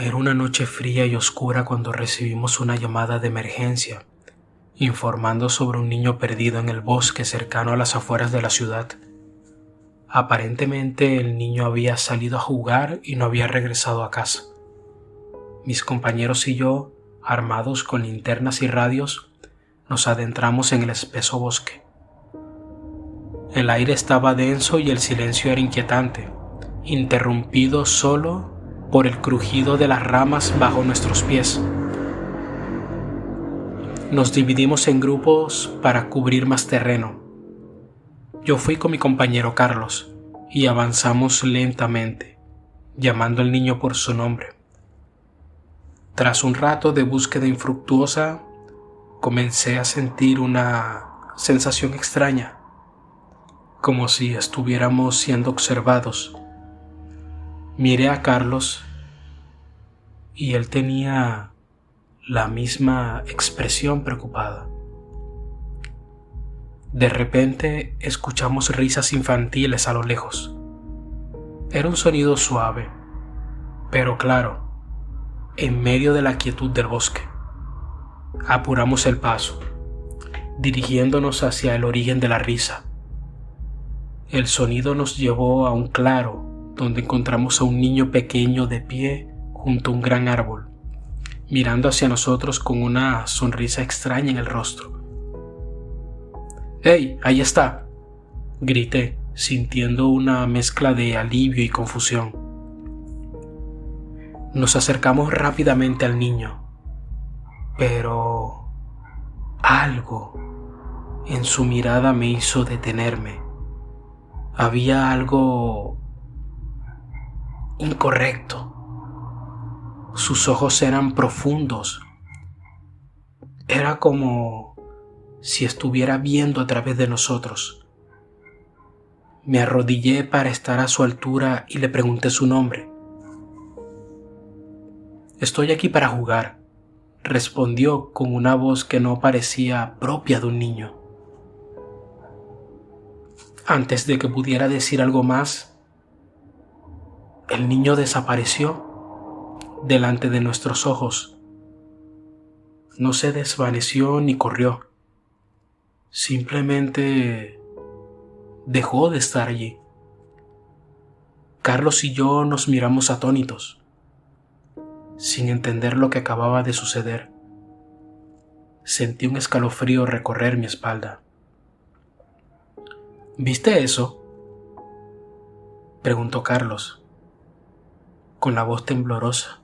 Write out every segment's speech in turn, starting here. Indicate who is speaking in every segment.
Speaker 1: Era una noche fría y oscura cuando recibimos una llamada de emergencia, informando sobre un niño perdido en el bosque cercano a las afueras de la ciudad. Aparentemente el niño había salido a jugar y no había regresado a casa. Mis compañeros y yo, armados con linternas y radios, nos adentramos en el espeso bosque. El aire estaba denso y el silencio era inquietante, interrumpido solo por el crujido de las ramas bajo nuestros pies. Nos dividimos en grupos para cubrir más terreno. Yo fui con mi compañero Carlos y avanzamos lentamente, llamando al niño por su nombre. Tras un rato de búsqueda infructuosa, comencé a sentir una sensación extraña, como si estuviéramos siendo observados. Miré a Carlos y él tenía la misma expresión preocupada. De repente escuchamos risas infantiles a lo lejos. Era un sonido suave, pero claro, en medio de la quietud del bosque. Apuramos el paso, dirigiéndonos hacia el origen de la risa. El sonido nos llevó a un claro donde encontramos a un niño pequeño de pie junto a un gran árbol, mirando hacia nosotros con una sonrisa extraña en el rostro. ¡Hey! ¡Ahí está!, grité, sintiendo una mezcla de alivio y confusión. Nos acercamos rápidamente al niño, pero algo en su mirada me hizo detenerme. Había algo incorrecto. Sus ojos eran profundos. Era como si estuviera viendo a través de nosotros. Me arrodillé para estar a su altura y le pregunté su nombre. «Estoy aquí para jugar», respondió con una voz que no parecía propia de un niño. Antes de que pudiera decir algo más, el niño desapareció delante de nuestros ojos. No se desvaneció ni corrió. Simplemente dejó de estar allí. Carlos y yo nos miramos atónitos, sin entender lo que acababa de suceder. Sentí un escalofrío recorrer mi espalda. ¿Viste eso?, preguntó Carlos, con la voz temblorosa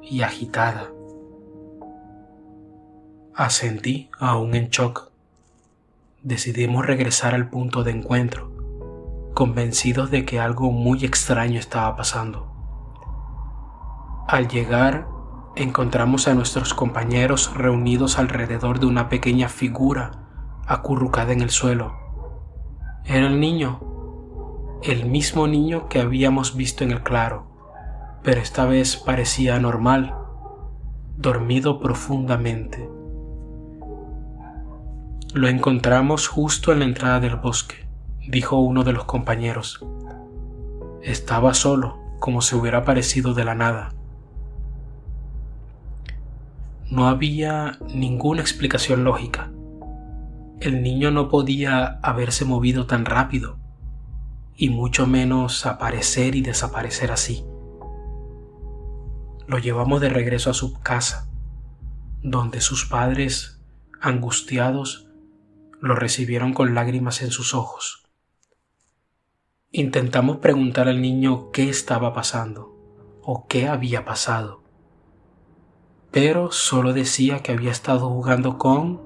Speaker 1: y agitada. Asentí, aún en shock. Decidimos regresar al punto de encuentro, convencidos de que algo muy extraño estaba pasando. Al llegar, encontramos a nuestros compañeros reunidos alrededor de una pequeña figura acurrucada en el suelo. Era el niño, el mismo niño que habíamos visto en el claro, pero esta vez parecía normal, dormido profundamente. «Lo encontramos justo en la entrada del bosque», dijo uno de los compañeros. Estaba solo, como si hubiera aparecido de la nada. No había ninguna explicación lógica. El niño no podía haberse movido tan rápido, y mucho menos aparecer y desaparecer así. Lo llevamos de regreso a su casa, donde sus padres, angustiados, lo recibieron con lágrimas en sus ojos. Intentamos preguntar al niño qué estaba pasando o qué había pasado, pero solo decía que había estado jugando con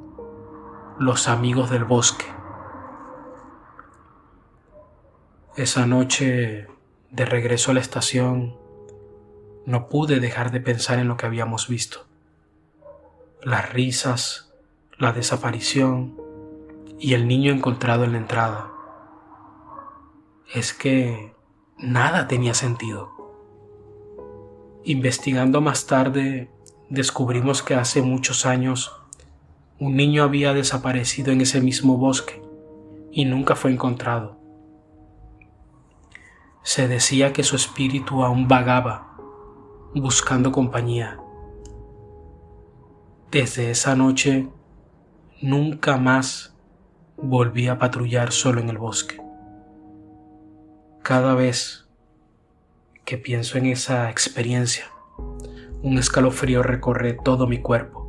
Speaker 1: los amigos del bosque. Esa noche, de regreso a la estación, no pude dejar de pensar en lo que habíamos visto. Las risas, la desaparición y el niño encontrado en la entrada. Es que nada tenía sentido. Investigando más tarde, descubrimos que hace muchos años un niño había desaparecido en ese mismo bosque y nunca fue encontrado. Se decía que su espíritu aún vagaba, buscando compañía. Desde esa noche, nunca más volví a patrullar solo en el bosque. Cada vez que pienso en esa experiencia, un escalofrío recorre todo mi cuerpo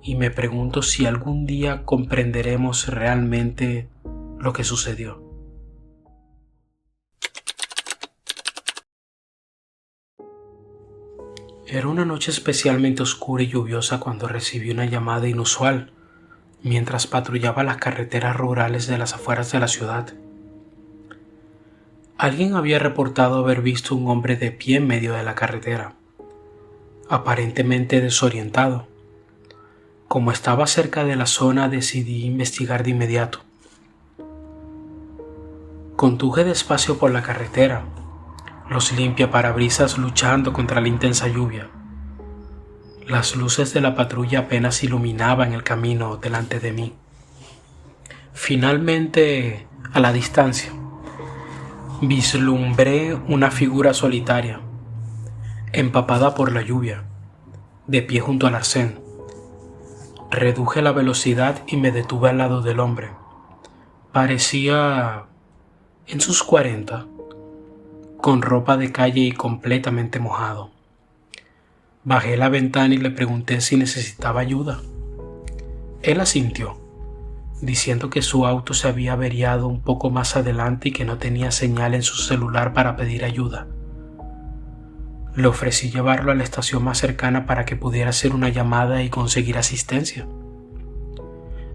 Speaker 1: y me pregunto si algún día comprenderemos realmente lo que sucedió. Era una noche especialmente oscura y lluviosa cuando recibí una llamada inusual mientras patrullaba las carreteras rurales de las afueras de la ciudad. Alguien había reportado haber visto un hombre de pie en medio de la carretera, aparentemente desorientado. Como estaba cerca de la zona, decidí investigar de inmediato. Conduje despacio por la carretera, los limpiaparabrisas luchando contra la intensa lluvia. Las luces de la patrulla apenas iluminaban el camino delante de mí. Finalmente, a la distancia, vislumbré una figura solitaria, empapada por la lluvia, de pie junto al arcén. Reduje la velocidad y me detuve al lado del hombre. Parecía en sus 40, con ropa de calle y completamente mojado. Bajé la ventana y le pregunté si necesitaba ayuda. Él asintió, diciendo que su auto se había averiado un poco más adelante y que no tenía señal en su celular para pedir ayuda. Le ofrecí llevarlo a la estación más cercana para que pudiera hacer una llamada y conseguir asistencia.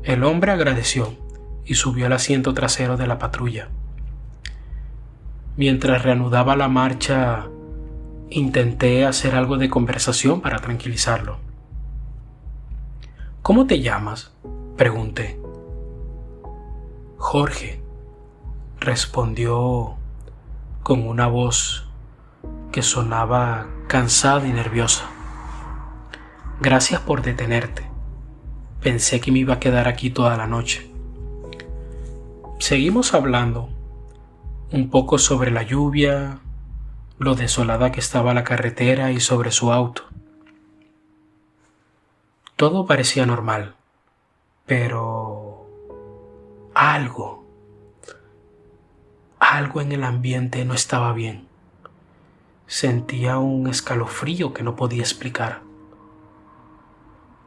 Speaker 1: El hombre agradeció y subió al asiento trasero de la patrulla. Mientras reanudaba la marcha, intenté hacer algo de conversación para tranquilizarlo. ¿Cómo te llamas?, pregunté. Jorge, respondió con una voz que sonaba cansada y nerviosa. Gracias por detenerte. Pensé que me iba a quedar aquí toda la noche. Seguimos hablando un poco sobre la lluvia, lo desolada que estaba la carretera y sobre su auto. Todo parecía normal, pero algo en el ambiente no estaba bien. Sentía un escalofrío que no podía explicar.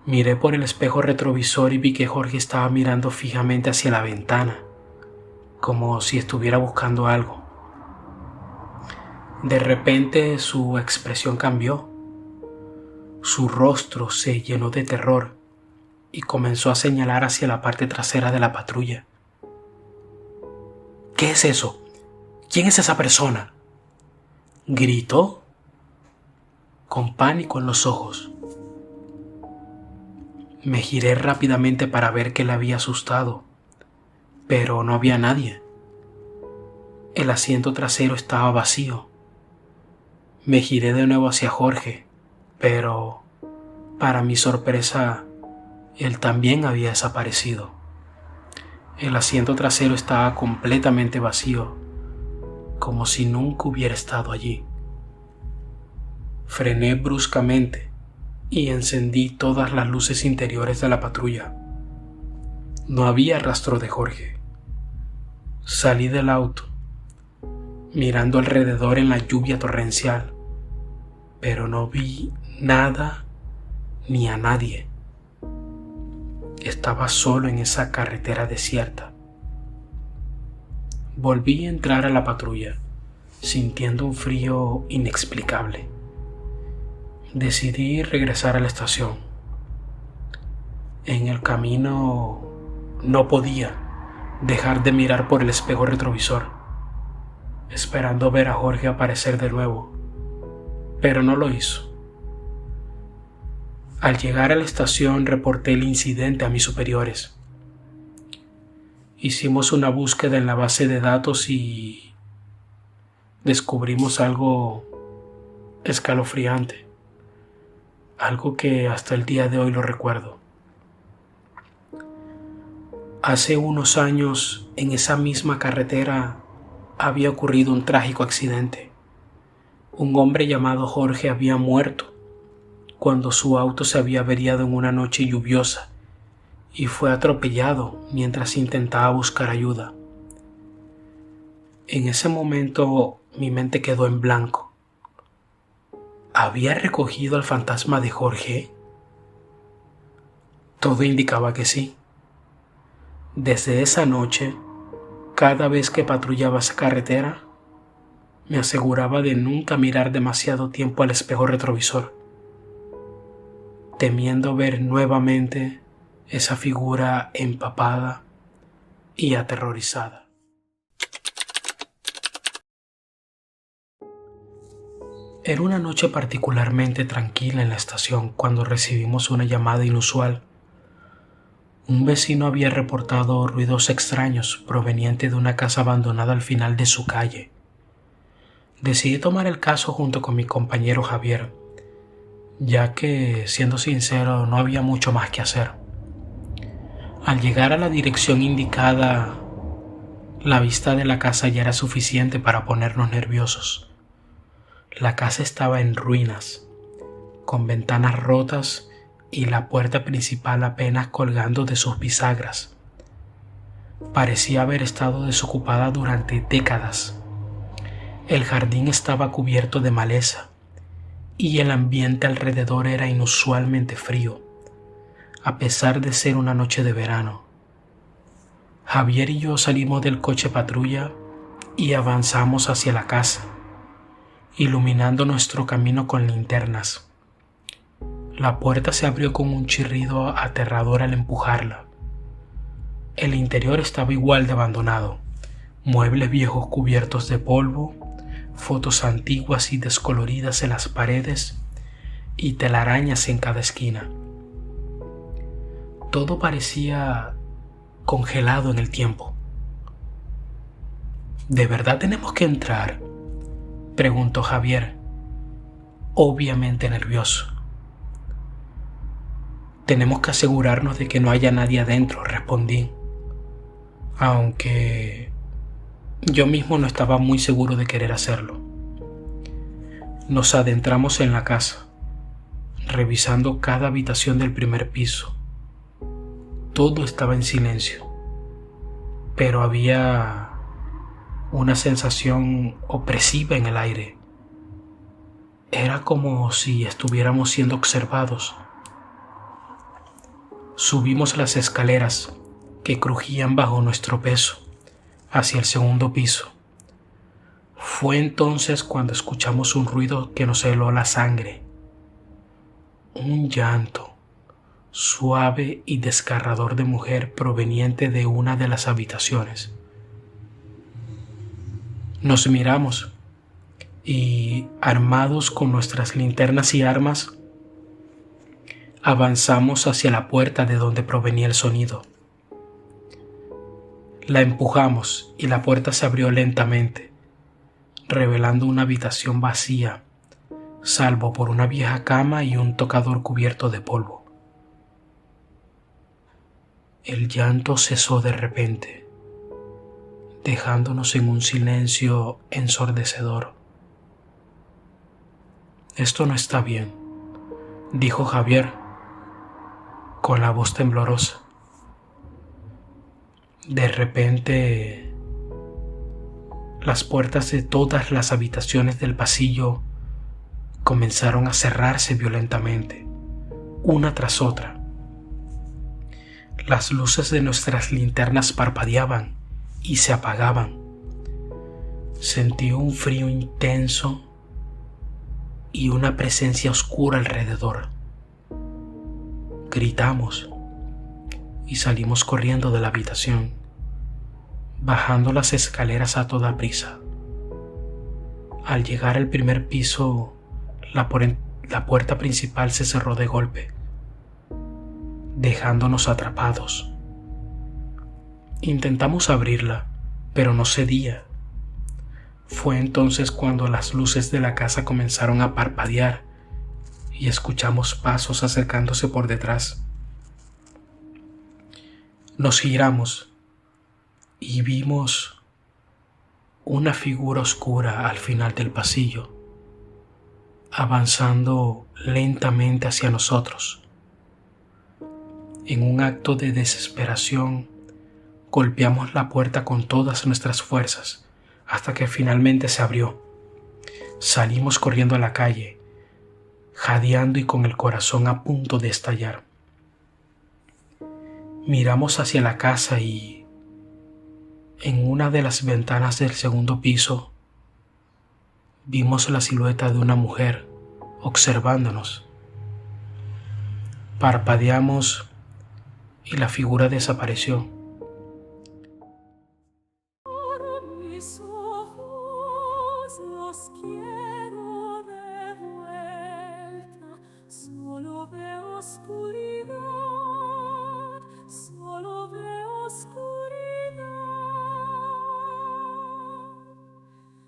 Speaker 1: Miré por el espejo retrovisor y vi que Jorge estaba mirando fijamente hacia la ventana, como si estuviera buscando algo. De repente su expresión cambió. Su rostro se llenó de terror y comenzó a señalar hacia la parte trasera de la patrulla. ¿Qué es eso? ¿Quién es esa persona?, gritó, con pánico en los ojos. Me giré rápidamente para ver que le había asustado, pero no había nadie. El asiento trasero estaba vacío. Me giré de nuevo hacia Jorge, pero, para mi sorpresa, él también había desaparecido. El asiento trasero estaba completamente vacío, como si nunca hubiera estado allí. Frené bruscamente y encendí todas las luces interiores de la patrulla. No había rastro de Jorge. Salí del auto, mirando alrededor en la lluvia torrencial, pero no vi nada ni a nadie. Estaba solo en esa carretera desierta. Volví a entrar a la patrulla, sintiendo un frío inexplicable. Decidí regresar a la estación. En el camino no podía dejar de mirar por el espejo retrovisor, esperando ver a Jorge aparecer de nuevo, pero no lo hizo. Al llegar a la estación reporté el incidente a mis superiores. Hicimos una búsqueda en la base de datos y descubrimos algo escalofriante, algo que hasta el día de hoy lo recuerdo. Hace unos años, en esa misma carretera, había ocurrido un trágico accidente. Un hombre llamado Jorge había muerto cuando su auto se había averiado en una noche lluviosa y fue atropellado mientras intentaba buscar ayuda. En ese momento mi mente quedó en blanco. ¿Había recogido al fantasma de Jorge? Todo indicaba que sí. Desde esa noche, cada vez que patrullaba esa carretera, me aseguraba de nunca mirar demasiado tiempo al espejo retrovisor, temiendo ver nuevamente esa figura empapada y aterrorizada. Era una noche particularmente tranquila en la estación cuando recibimos una llamada inusual. Un vecino había reportado ruidos extraños provenientes de una casa abandonada al final de su calle. Decidí tomar el caso junto con mi compañero Javier, ya que, siendo sincero, no había mucho más que hacer. Al llegar a la dirección indicada, la vista de la casa ya era suficiente para ponernos nerviosos. La casa estaba en ruinas, con ventanas rotas y la puerta principal apenas colgando de sus bisagras. Parecía haber estado desocupada durante décadas. El jardín estaba cubierto de maleza y el ambiente alrededor era inusualmente frío, a pesar de ser una noche de verano. Javier y yo salimos del coche patrulla y avanzamos hacia la casa, iluminando nuestro camino con linternas. La puerta se abrió con un chirrido aterrador al empujarla. El interior estaba igual de abandonado, muebles viejos cubiertos de polvo, fotos antiguas y descoloridas en las paredes y telarañas en cada esquina. Todo parecía congelado en el tiempo. ¿De verdad tenemos que entrar?, preguntó Javier, obviamente nervioso. Tenemos que asegurarnos de que no haya nadie adentro, respondí, aunque yo mismo no estaba muy seguro de querer hacerlo. Nos adentramos en la casa, revisando cada habitación del primer piso. Todo estaba en silencio, pero había una sensación opresiva en el aire. Era como si estuviéramos siendo observados. Subimos las escaleras que crujían bajo nuestro peso hacia el segundo piso. Fue entonces cuando escuchamos un ruido que nos heló la sangre. Un llanto suave y desgarrador de mujer proveniente de una de las habitaciones. Nos miramos y, armados con nuestras linternas y armas, avanzamos hacia la puerta de donde provenía el sonido. La empujamos y la puerta se abrió lentamente, revelando una habitación vacía, salvo por una vieja cama y un tocador cubierto de polvo. El llanto cesó de repente, dejándonos en un silencio ensordecedor. «Esto no está bien», dijo Javier, con la voz temblorosa. De repente, las puertas de todas las habitaciones del pasillo comenzaron a cerrarse violentamente, una tras otra. Las luces de nuestras linternas parpadeaban y se apagaban. Sentí un frío intenso y una presencia oscura alrededor. Gritamos y salimos corriendo de la habitación, bajando las escaleras a toda prisa. Al llegar al primer piso, la puerta principal se cerró de golpe, dejándonos atrapados. Intentamos abrirla, pero no cedía. Fue entonces cuando las luces de la casa comenzaron a parpadear y escuchamos pasos acercándose por detrás. Nos giramos y vimos una figura oscura al final del pasillo. avanzando lentamente hacia nosotros. En un acto de desesperación, golpeamos la puerta con todas nuestras fuerzas hasta que finalmente se abrió. Salimos corriendo a la calle, jadeando y con el corazón a punto de estallar. Miramos hacia la casa y en una de las ventanas del segundo piso vimos la silueta de una mujer observándonos. Parpadeamos y la figura desapareció.